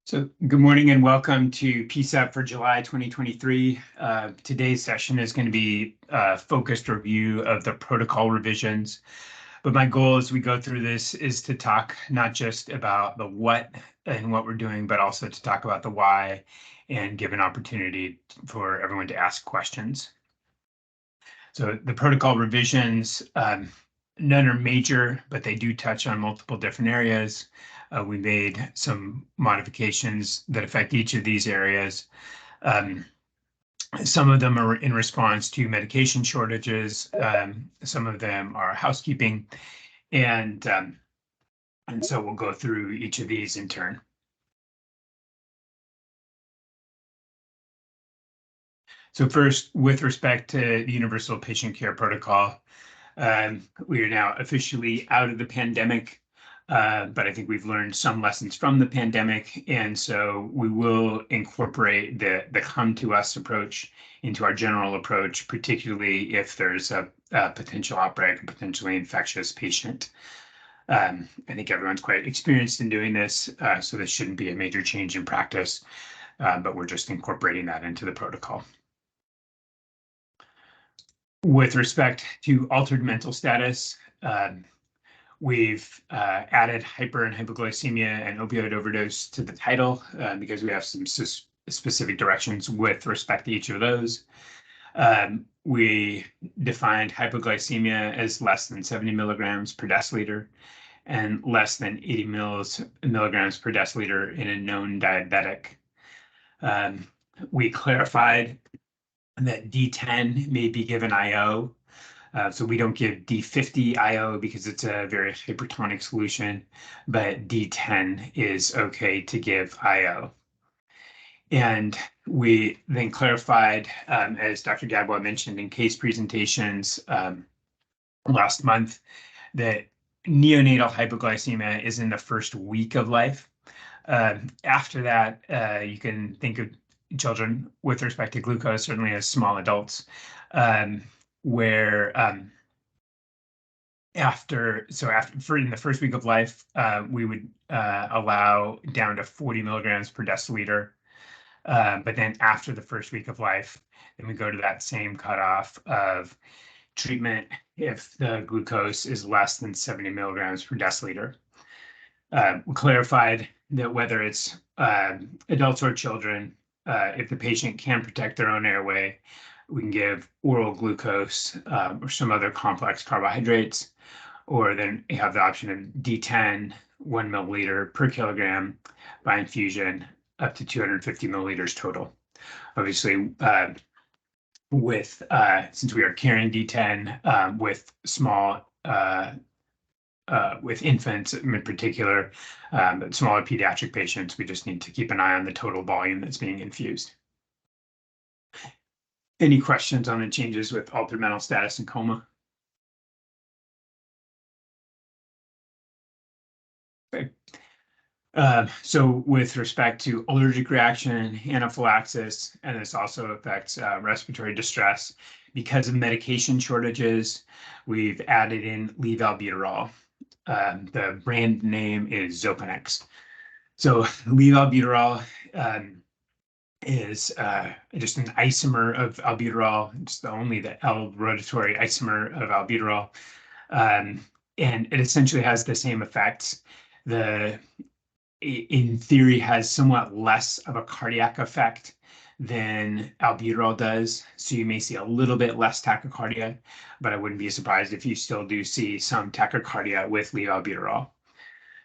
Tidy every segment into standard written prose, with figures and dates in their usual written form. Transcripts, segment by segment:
So good morning and welcome to PCEP for July 2023. Today's session is going to be a focused review of the protocol revisions. But my goal as we go through this is to talk not just about the what and what we're doing, but also to talk about the why and give an opportunity for everyone to ask questions. So the protocol revisions, none are major, but they do touch on multiple different areas. We made some modifications that affect each of these areas. Some of them are in response to medication shortages. Some of them are housekeeping. And so we'll go through each of these in turn. So first, with respect to the Universal Patient Care Protocol, we are now officially out of the pandemic. But I think we've learned some lessons from the pandemic, and so we will incorporate the come to us approach into our general approach, particularly if there's a potential outbreak, a potentially infectious patient. I think everyone's quite experienced in doing this, so this shouldn't be a major change in practice, but we're just incorporating that into the protocol. With respect to altered mental status, we've added hyper and hypoglycemia and opioid overdose to the title because we have some specific directions with respect to each of those. We defined hypoglycemia as less than 70 milligrams per deciliter and less than 80 milligrams per deciliter in a known diabetic. We clarified that D10 may be given IO. So we don't give D50 IO because it's a very hypertonic solution, but D10 is okay to give IO. And we then clarified, as Dr. Gadbois mentioned in case presentations last month, that neonatal hypoglycemia is in the first week of life. After that, you can think of children with respect to glucose, certainly as small adults, where in the first week of life, we would allow down to 40 milligrams per deciliter. But then after the first week of life, then we go to that same cutoff of treatment if the glucose is less than 70 milligrams per deciliter. We clarified that whether it's adults or children, if the patient can protect their own airway, we can give oral glucose or some other complex carbohydrates, or then you have the option of D10, 1 milliliter per kilogram by infusion, up to 250 milliliters total. Obviously, since we are carrying D10 with with infants in particular, but smaller pediatric patients, we just need to keep an eye on the total volume that's being infused. Any questions on the changes with altered mental status and coma? Okay. So with respect to allergic reaction, anaphylaxis, and this also affects respiratory distress, because of medication shortages, we've added in levalbuterol. The brand name is Xopenex. So levalbuterol is just an isomer of albuterol. It's only the L-rotatory isomer of albuterol. And it essentially has the same effects. In theory, has somewhat less of a cardiac effect than albuterol does. So you may see a little bit less tachycardia, but I wouldn't be surprised if you still do see some tachycardia with levalbuterol.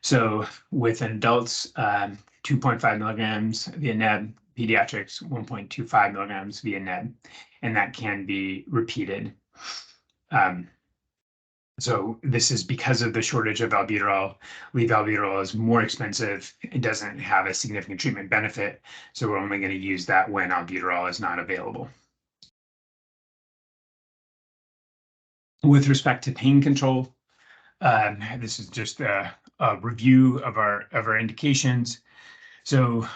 So with adults, 2.5 milligrams via neb, pediatrics, 1.25 milligrams via neb, and that can be repeated. So this is because of the shortage of albuterol. Levalbuterol is more expensive. It doesn't have a significant treatment benefit. So we're only going to use that when albuterol is not available. With respect to pain control, this is just a review of our indications. So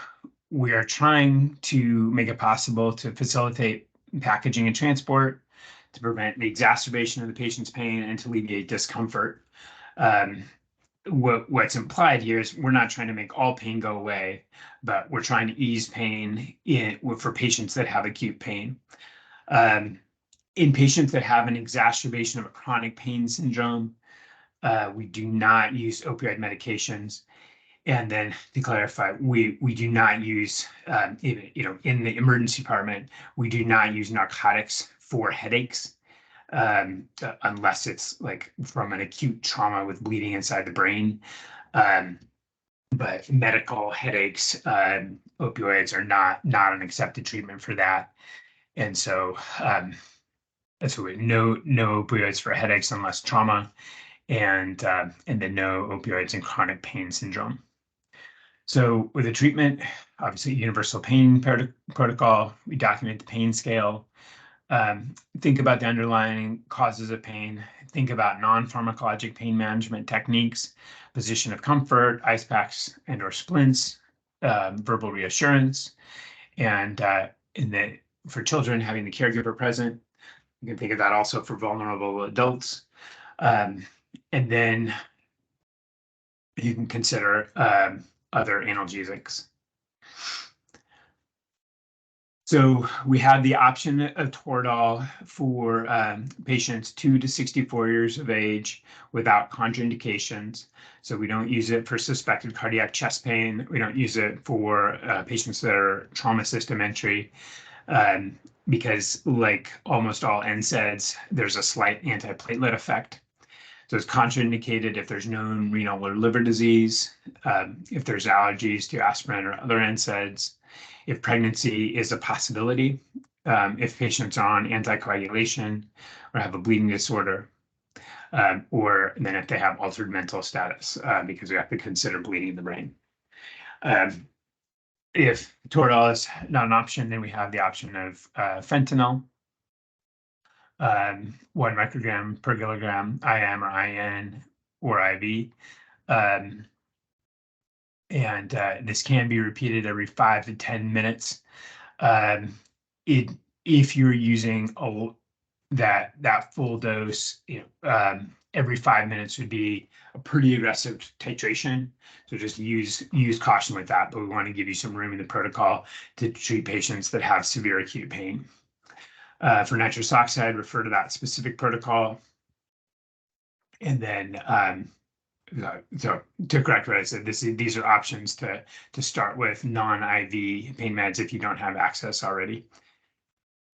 we are trying to make it possible to facilitate packaging and transport to prevent the exacerbation of the patient's pain and to alleviate discomfort. what's implied here is we're not trying to make all pain go away, but we're trying to ease pain for patients that have acute pain. In patients that have an exacerbation of a chronic pain syndrome, we do not use opioid medications. And then to clarify, we do not use, in the emergency department, we do not use narcotics for headaches, unless it's like from an acute trauma with bleeding inside the brain. But medical headaches, opioids are not an accepted treatment for that. And so that's what no opioids for headaches unless trauma, and then no opioids in chronic pain syndrome. So with the treatment, obviously universal pain protocol, we document the pain scale, think about the underlying causes of pain, think about non-pharmacologic pain management techniques, position of comfort, ice packs and or splints, verbal reassurance, and for children, having the caregiver present. You can think of that also for vulnerable adults. And then you can consider other analgesics. So we have the option of Toradol for patients 2 to 64 years of age without contraindications. So we don't use it for suspected cardiac chest pain. We don't use it for patients that are trauma system entry, because like almost all NSAIDs, there's a slight antiplatelet effect. So it's contraindicated if there's known renal or liver disease, if there's allergies to aspirin or other NSAIDs, if pregnancy is a possibility, if patients are on anticoagulation or have a bleeding disorder, or then if they have altered mental status, because we have to consider bleeding in the brain. If Toradol is not an option, then we have the option of fentanyl. 1 microgram per kilogram, IM or IN or IV. And this can be repeated every 5 to 10 minutes. If you're using that full dose, every 5 minutes would be a pretty aggressive titration. So just use caution with that, but we want to give you some room in the protocol to treat patients that have severe acute pain. For nitrous oxide, refer to that specific protocol. And then, so to correct what I said, these are options to start with non-IV pain meds if you don't have access already.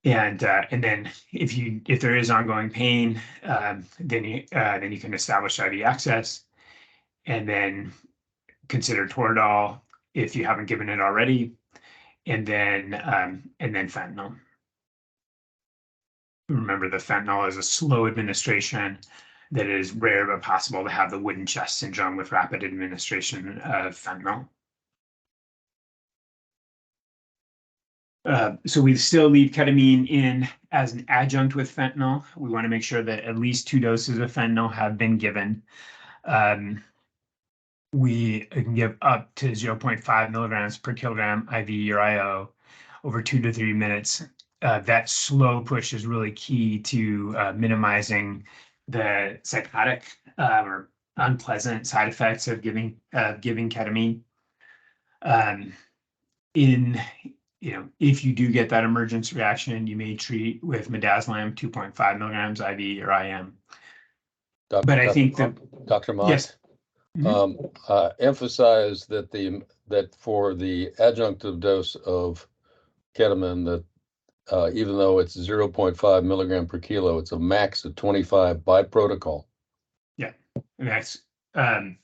And then if there is ongoing pain, then you can establish IV access, and then consider Toradol if you haven't given it already, and then fentanyl. Remember, the fentanyl is a slow administration that is rare but possible to have the wooden chest syndrome with rapid administration of fentanyl. So we still leave ketamine in as an adjunct with fentanyl. We want to make sure that at least 2 doses of fentanyl have been given. We can give up to 0.5 milligrams per kilogram IV or IO over 2 to 3 minutes. That slow push is really key to minimizing the psychotic or unpleasant side effects of giving ketamine. If you do get that emergency reaction, you may treat with midazolam 2.5 milligrams IV or IM. But I think that Dr. Mott, yes. Emphasize that for the adjunctive dose of ketamine, that even though it's 0.5 milligram per kilo, it's a max of 25 by protocol. Yeah, max. And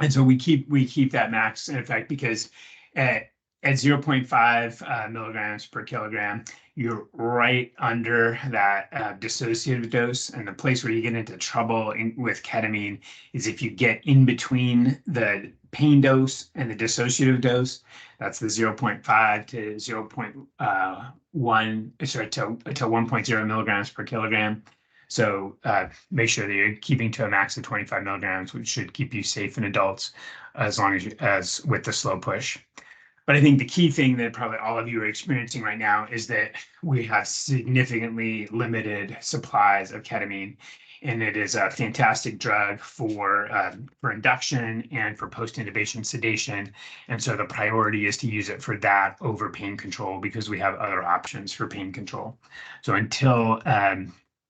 so we keep that max in effect because at 0.5 milligrams per kilogram, you're right under that dissociative dose. And the place where you get into trouble with ketamine is if you get in between the pain dose and the dissociative dose. That's the 0.5 to 1.0 milligrams per kilogram. So make sure that you're keeping to a max of 25 milligrams, which should keep you safe in adults as long as with the slow push. But I think the key thing that probably all of you are experiencing right now is that we have significantly limited supplies of ketamine. and it is a fantastic drug for induction and for post-intubation sedation. And so the priority is to use it for that over pain control because we have other options for pain control. So until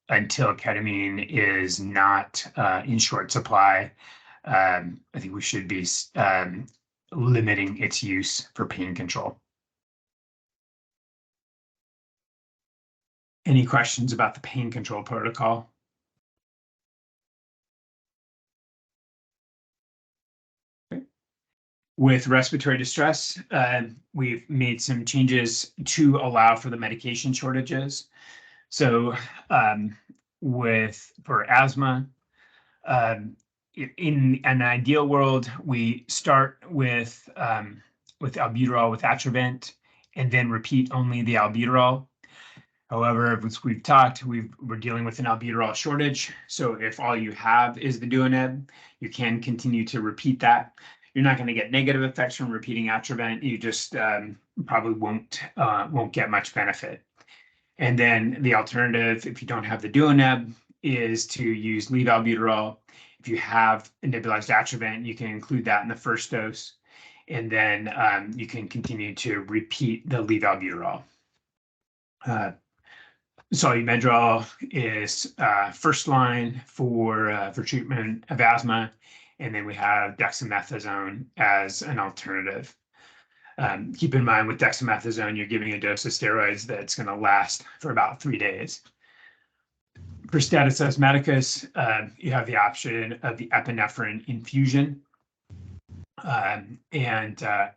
ketamine is not in short supply, I think we should be limiting its use for pain control. Any questions about the pain control protocol? Okay. With respiratory distress, we've made some changes to allow for the medication shortages. So for asthma, in an ideal world, we start with albuterol with Atrovent and then repeat only the albuterol. However, as we've talked, we're dealing with an albuterol shortage. So if all you have is the duoneb, you can continue to repeat that. You're not going to get negative effects from repeating Atrovent. You just probably won't get much benefit. And then the alternative, if you don't have the duoneb, is to use levoalbuterol. If you have a nebulized Atrovent, you can include that in the first dose, and then you can continue to repeat the levoalbuterol. Solumedrol is first line for treatment of asthma, and then we have dexamethasone as an alternative. Keep in mind with dexamethasone, you're giving a dose of steroids that's going to last for about 3 days. For status asthmaticus, you have the option of the epinephrine infusion. And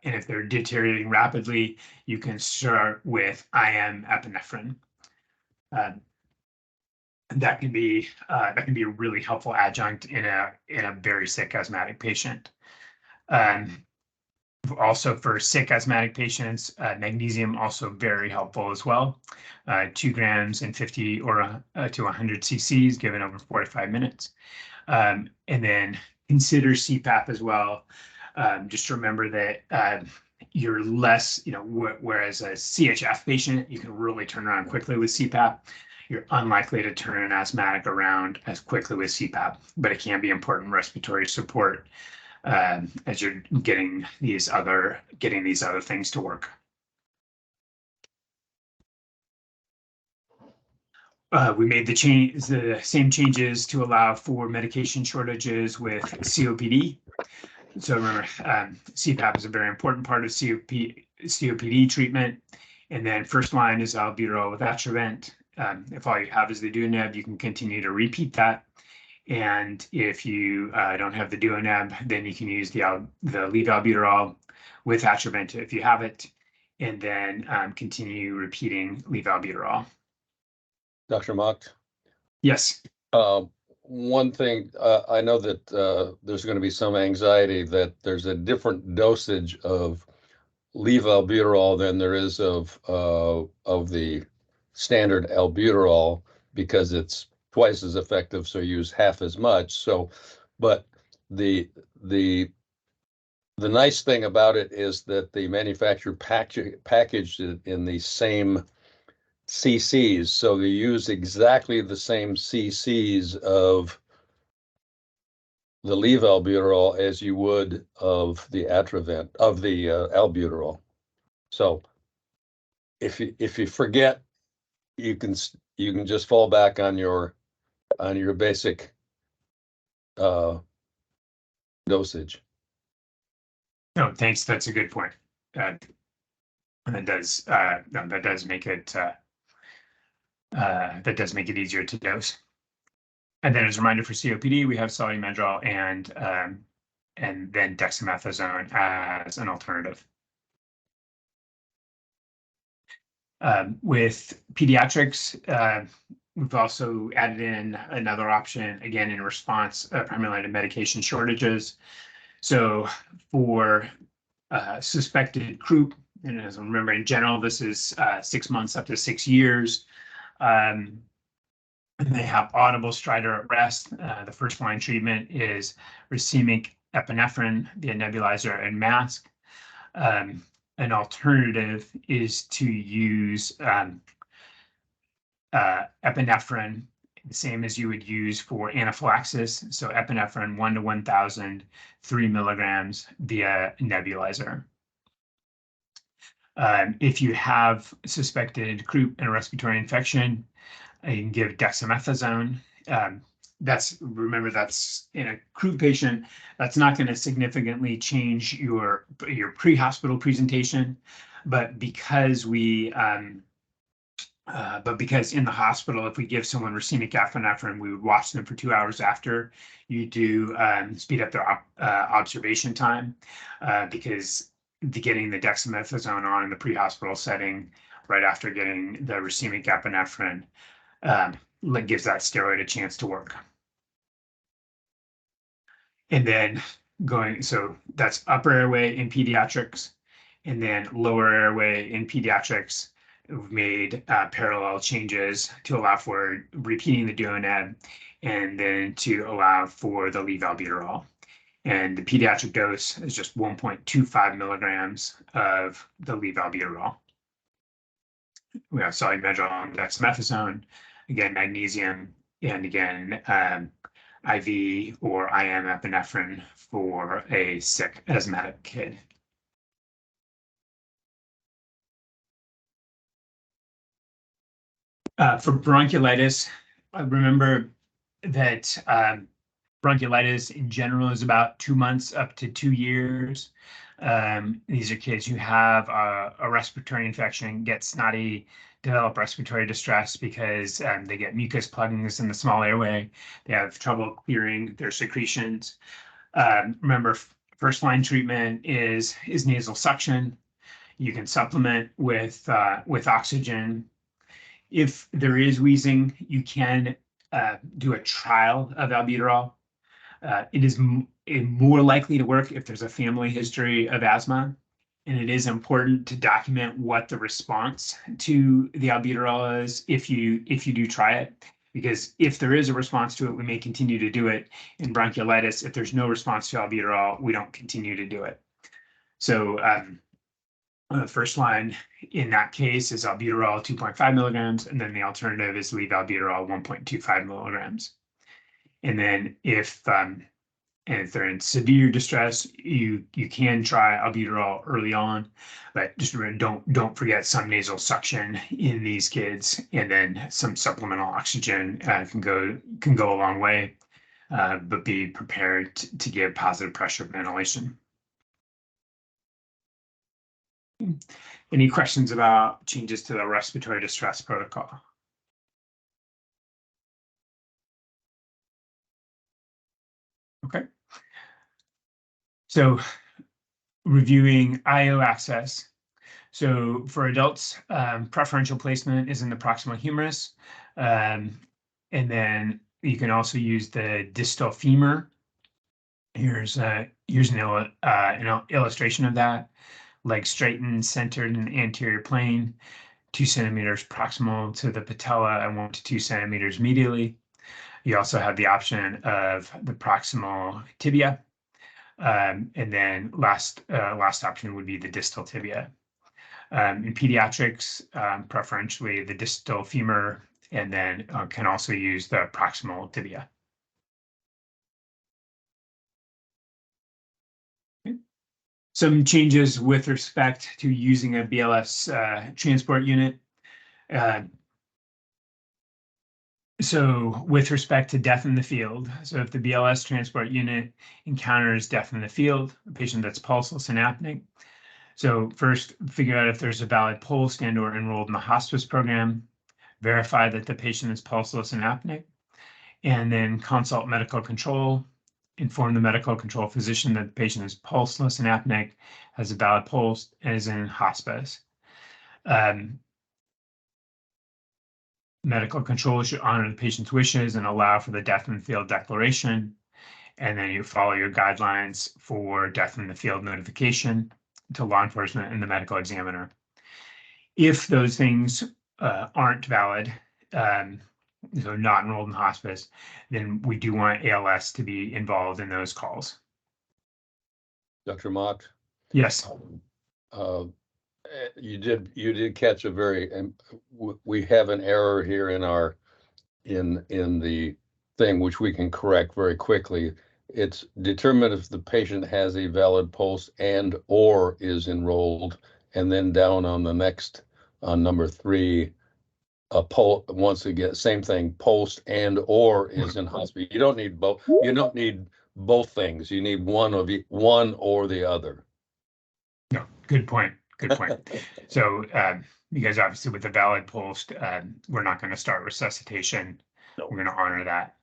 if they're deteriorating rapidly, you can start with IM epinephrine. That can be a really helpful adjunct in a very sick asthmatic patient. Also for sick asthmatic patients, magnesium also very helpful as well. 2 grams in 50 or to 100 cc's given over 45 minutes. And then consider CPAP as well. Just remember that you're less, whereas a CHF patient, you can really turn around quickly with CPAP. You're unlikely to turn an asthmatic around as quickly with CPAP, but it can be important respiratory support as you're getting these other things to work. We made the same changes to allow for medication shortages with COPD. So remember, CPAP is a very important part of COPD treatment. And then first line is albuterol with Atrovent. If all you have is the duoneb, you can continue to repeat that. And if you don't have the duoneb, then you can use the levoalbuterol with Atrovent if you have it, and then continue repeating levoalbuterol. Dr. Mott? Yes. One thing, I know that there's going to be some anxiety that there's a different dosage of levoalbuterol than there is of the standard albuterol because it's twice as effective, so use half as much. So, but the nice thing about it is that the manufacturer packaged it in the same cc's, so they use exactly the same cc's of the levoalbuterol as you would of the Atrovent, of the albuterol. So if you forget, you can just fall back on your basic dosage. No, thanks. That's a good point. And that does make it easier to dose. And then as a reminder for COPD, we have solumedrol and then dexamethasone as an alternative. With pediatrics, we've also added in another option, again, in response primarily to medication shortages. So for suspected croup, and as I remember, in general, this is 6 months up to 6 years. And they have audible stridor at rest. The first line treatment is racemic epinephrine, the nebulizer and mask. An alternative is to use epinephrine the same as you would use for anaphylaxis. So epinephrine 1 to 1,000, 3 milligrams via nebulizer. If you have suspected croup and respiratory infection, you can give dexamethasone. Remember, that's in a croup patient. That's not going to significantly change your pre-hospital presentation, but because because in the hospital, if we give someone racemic epinephrine, we would watch them for 2 hours after. You do speed up their observation time because getting the dexamethasone on in the pre-hospital setting right after getting the racemic epinephrine gives that steroid a chance to work. And then so that's upper airway in pediatrics, and then lower airway in pediatrics. We've made parallel changes to allow for repeating the duoneb and then to allow for the levalbuterol. And the pediatric dose is just 1.25 milligrams of the levalbuterol. We have solumedrol, dexamethasone, again, magnesium, and again, IV or IM epinephrine for a sick asthmatic kid. For bronchiolitis, remember that bronchiolitis in general is about 2 months up to 2 years. These are kids who have a respiratory infection, get snotty, develop respiratory distress because they get mucus pluggings in the small airway. They have trouble clearing their secretions. Remember, first-line treatment is nasal suction. You can supplement with oxygen. If there is wheezing, you can do a trial of albuterol. It is more likely to work if there's a family history of asthma, and it is important to document what the response to the albuterol is if you do try it, because if there is a response to it, we may continue to do it. In bronchiolitis, if there's no response to albuterol, we don't continue to do it. So the first line in that case is albuterol 2.5 milligrams, and then the alternative is levalbuterol 1.25 milligrams. And then if they're in severe distress, you can try albuterol early on, but just remember, don't forget some nasal suction in these kids, and then some supplemental oxygen can go a long way, but be prepared to give positive pressure ventilation. Any questions about changes to the respiratory distress protocol? Okay. So reviewing IO access. So for adults, preferential placement is in the proximal humerus. And then you can also use the distal femur. Here's an illustration of that. Leg straightened, centered in the anterior plane, 2 centimeters proximal to the patella and 1 to 2 centimeters medially. You also have the option of the proximal tibia. And then last option would be the distal tibia. In pediatrics, preferentially the distal femur, and then can also use the proximal tibia. Okay. Some changes with respect to using a BLS transport unit. So with respect to death in the field, so if the BLS transport unit encounters death in the field, a patient that's pulseless and apneic, so first figure out if there's a valid pulse and or enrolled in the hospice program, verify that the patient is pulseless and apneic, and then consult medical control, inform the medical control physician that the patient is pulseless and apneic, has a valid pulse, and is in hospice. Medical control should honor the patient's wishes and allow for the death in the field declaration. And then you follow your guidelines for death in the field notification to law enforcement and the medical examiner. If those things aren't valid, so not enrolled in hospice, then we do want ALS to be involved in those calls. Dr. Mott? Yes. You did catch we have an error here in our in the thing, which we can correct very quickly. It's determined if the patient has a valid post and or is enrolled, and then down on the next, on number 3, once again, same thing, post and or is in hospital. You don't need both. You don't need both things. You need one or the other. No, good point. Good point. So, because obviously with the valid post, we're not going to start resuscitation. No. We're going to honor that.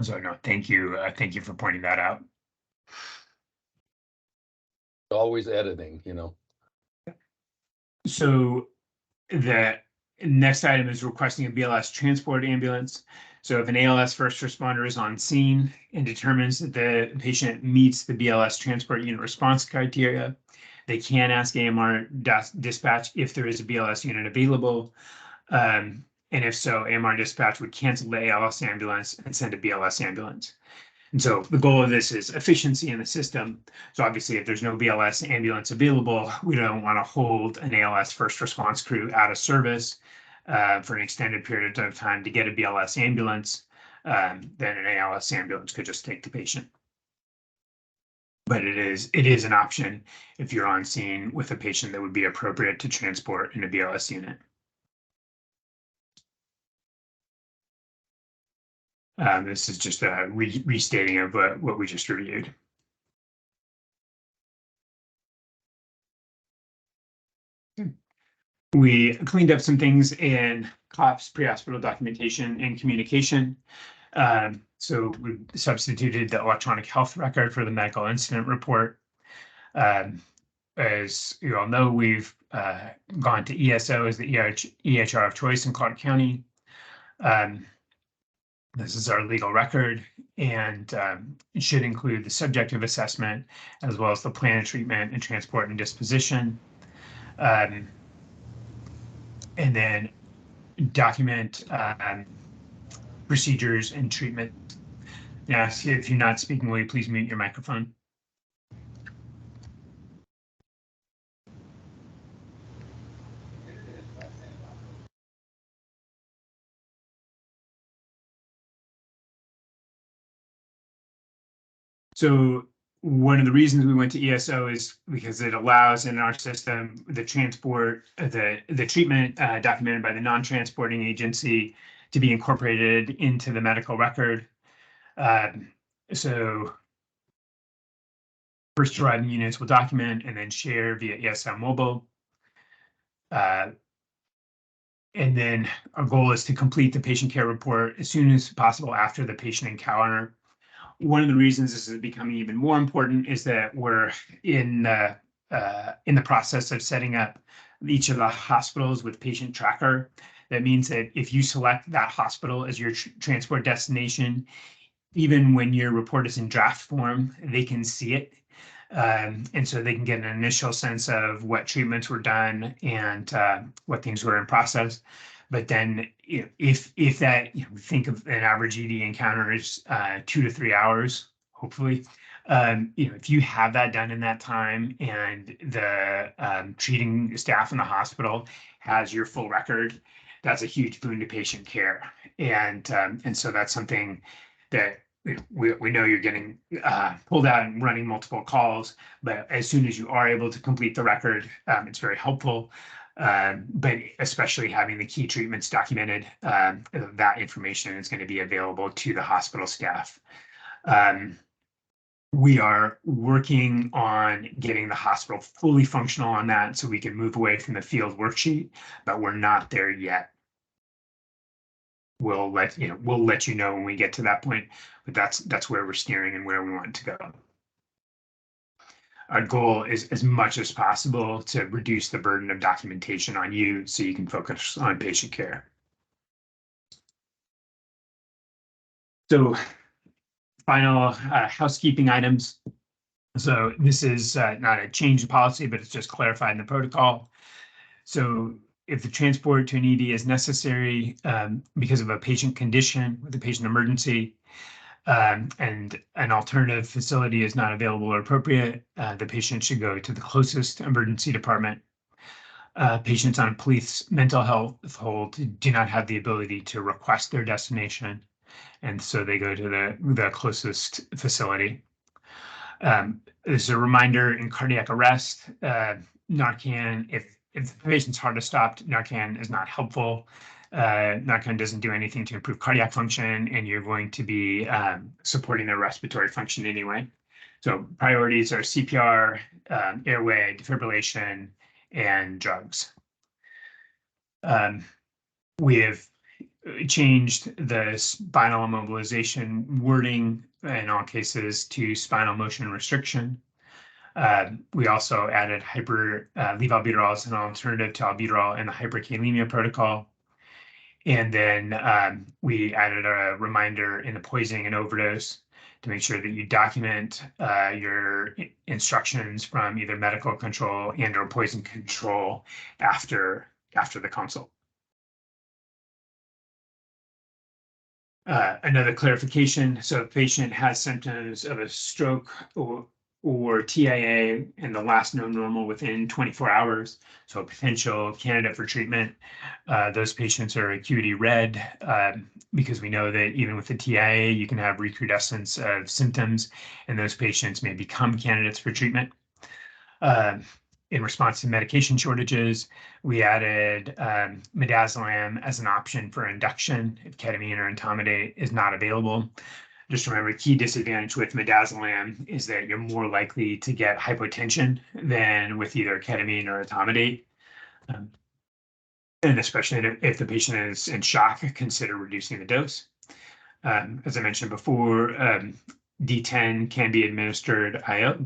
So no, thank you. Thank you for pointing that out. Always editing, you know. So the next item is requesting a BLS transport ambulance. So if an ALS first responder is on scene and determines that the patient meets the BLS transport unit response criteria, they can ask AMR dispatch if there is a BLS unit available. And if so, AMR dispatch would cancel the ALS ambulance and send a BLS ambulance. And so the goal of this is efficiency in the system. So obviously, if there's no BLS ambulance available, we don't want to hold an ALS first response crew out of service for an extended period of time to get a BLS ambulance. Then an ALS ambulance could just take the patient. But it is an option if you're on scene with a patient that would be appropriate to transport in a BLS unit. This is just a restating of what we just reviewed. We cleaned up some things in COPS, pre-hospital documentation and communication. So we substituted the electronic health record for the medical incident report. As you all know, we've gone to ESO as the EHR of choice in Clark County. This is our legal record, and it should include the subjective assessment as well as the plan of treatment and transport and disposition. And then document procedures and treatment. Now, if you're not speaking, will you please mute your microphone? So one of the reasons we went to ESO is because it allows in our system the transport, the treatment documented by the non-transporting agency to be incorporated into the medical record. So first arriving units will document and then share via ESO mobile. And then our goal is to complete the patient care report as soon as possible after the patient encounter. One of the reasons this is becoming even more important is that we're in the process of setting up each of the hospitals with patient tracker. That means that if you select that hospital as your transport destination, even when your report is in draft form, they can see it. And so they can get an initial sense of what treatments were done and what things were in process. But then if that, think of an average ED encounter is 2 to 3 hours, hopefully, if you have that done in that time and the treating staff in the hospital has your full record, that's a huge boon to patient care. And so that's something that we know you're getting pulled out and running multiple calls, but as soon as you are able to complete the record, it's very helpful. But especially having the key treatments documented, that information is going to be available to the hospital staff. We are working on getting the hospital fully functional on that so we can move away from the field worksheet, but we're not there yet. We'll let you know when we get to that point, but that's where we're steering and where we want to go. Our goal is as much as possible to reduce the burden of documentation on you so you can focus on patient care. So final housekeeping items. So this is not a change in policy, but it's just clarified in the protocol. So if the transport to an ED is necessary because of a patient condition with a patient emergency, and an alternative facility is not available or appropriate, the patient should go to the closest emergency department. Patients on police mental health hold do not have the ability to request their destination, and so they go to the closest facility. This is a reminder in cardiac arrest, Narcan, if the patient's hard to stop, Narcan is not helpful. Narcan doesn't do anything to improve cardiac function, and you're going to be supporting their respiratory function anyway. So priorities are CPR, airway, defibrillation, and drugs. We have changed the spinal immobilization wording in all cases to spinal motion restriction. We also added levoalbuterol as an alternative to albuterol in the hyperkalemia protocol. And then we added a reminder in the poisoning and overdose to make sure that you document your instructions from either medical control and or poison control after the consult. Another clarification, so if a patient has symptoms of a stroke or TIA and the last known normal within 24 hours, so a potential candidate for treatment, those patients are acuity red because we know that even with the TIA, you can have recrudescence of symptoms, and those patients may become candidates for treatment. In response to medication shortages, we added midazolam as an option for induction if ketamine or etomidate is not available. Just remember, key disadvantage with midazolam is that you're more likely to get hypotension than with either ketamine or etomidate. And especially if the patient is in shock, consider reducing the dose. As I mentioned before, D10 can be administered IO.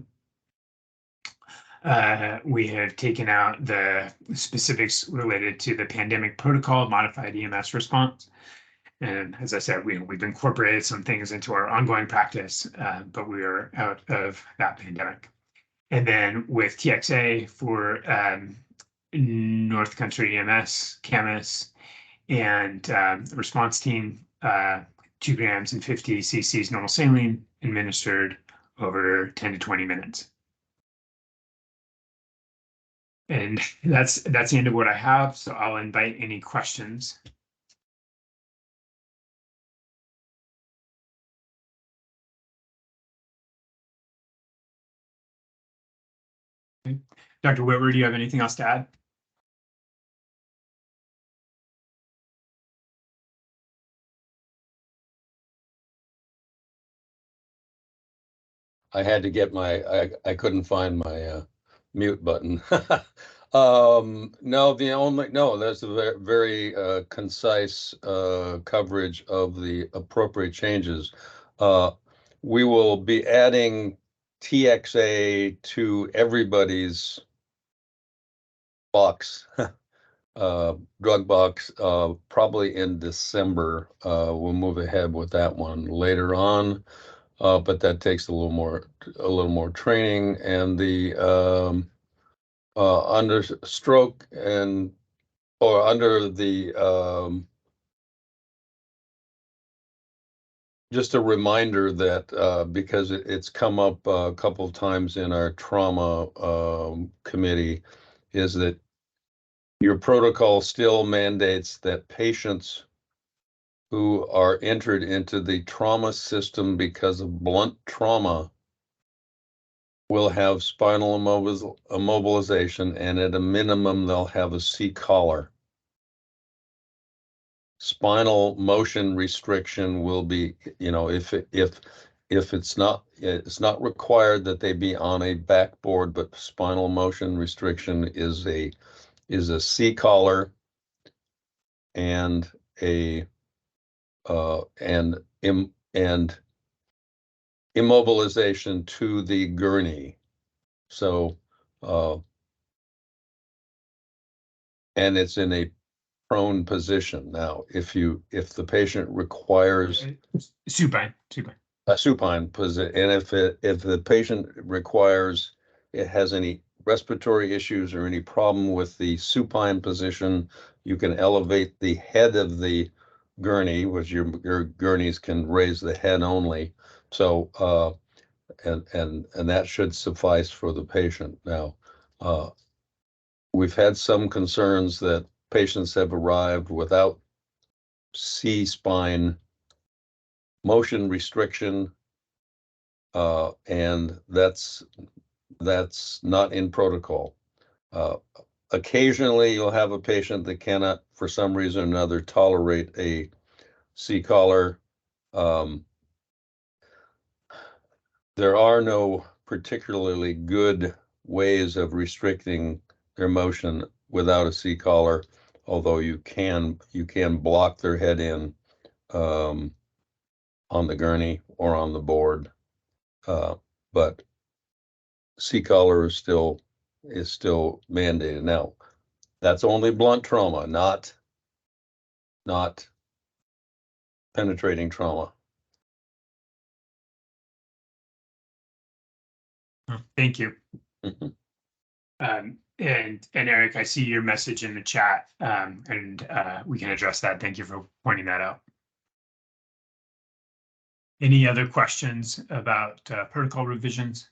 We have taken out the specifics related to the pandemic protocol, modified EMS response. And as I said, we've incorporated some things into our ongoing practice, but we are out of that pandemic. And then with TXA for North Country EMS, Camas, and the response team, 2 grams and 50 cc's normal saline administered over 10 to 20 minutes. And that's the end of what I have, so I'll invite any questions. Okay. Dr. Whitwer, do you have anything else to add? I had to get I couldn't find my mute button. No, there's a very, very concise coverage of the appropriate changes. We will be adding TXA to everybody's box, drug box, probably in December. We'll move ahead with that one later on, but that takes a little more training. And the under stroke or under the just a reminder that because it's come up a couple of times in our trauma committee, is that your protocol still mandates that patients who are entered into the trauma system because of blunt trauma will have spinal immobilization, and at a minimum, they'll have a C collar. Spinal motion restriction will be, if it's not required that they be on a backboard, but spinal motion restriction is a C collar and and immobilization to the gurney. So, and it's in a prone position. Now, if the patient requires supine a supine position, and if the patient has any respiratory issues or any problem with the supine position, you can elevate the head of the gurney, which your gurneys can raise the head only. So, and that should suffice for the patient. Now, we've had some concerns that patients have arrived without C-spine motion restriction, and that's not in protocol. Occasionally, you'll have a patient that cannot, for some reason or another, tolerate a C-collar. There are no particularly good ways of restricting their motion without a C-collar, although you can block their head in on the gurney or on the board, but C-collar is still mandated. Now, that's only blunt trauma, not penetrating trauma. Thank you. Mhm. And Eric, I see your message in the chat, and we can address that. Thank you for pointing that out. Any other questions about protocol revisions?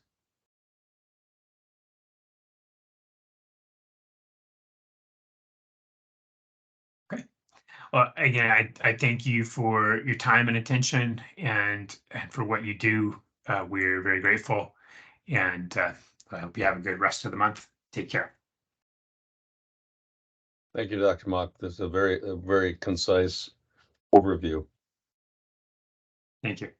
Okay. Well, again, I thank you for your time and attention, and for what you do. We're very grateful, and I hope you have a good rest of the month. Take care. Thank you, Dr. Mock. This is a very concise overview. Thank you.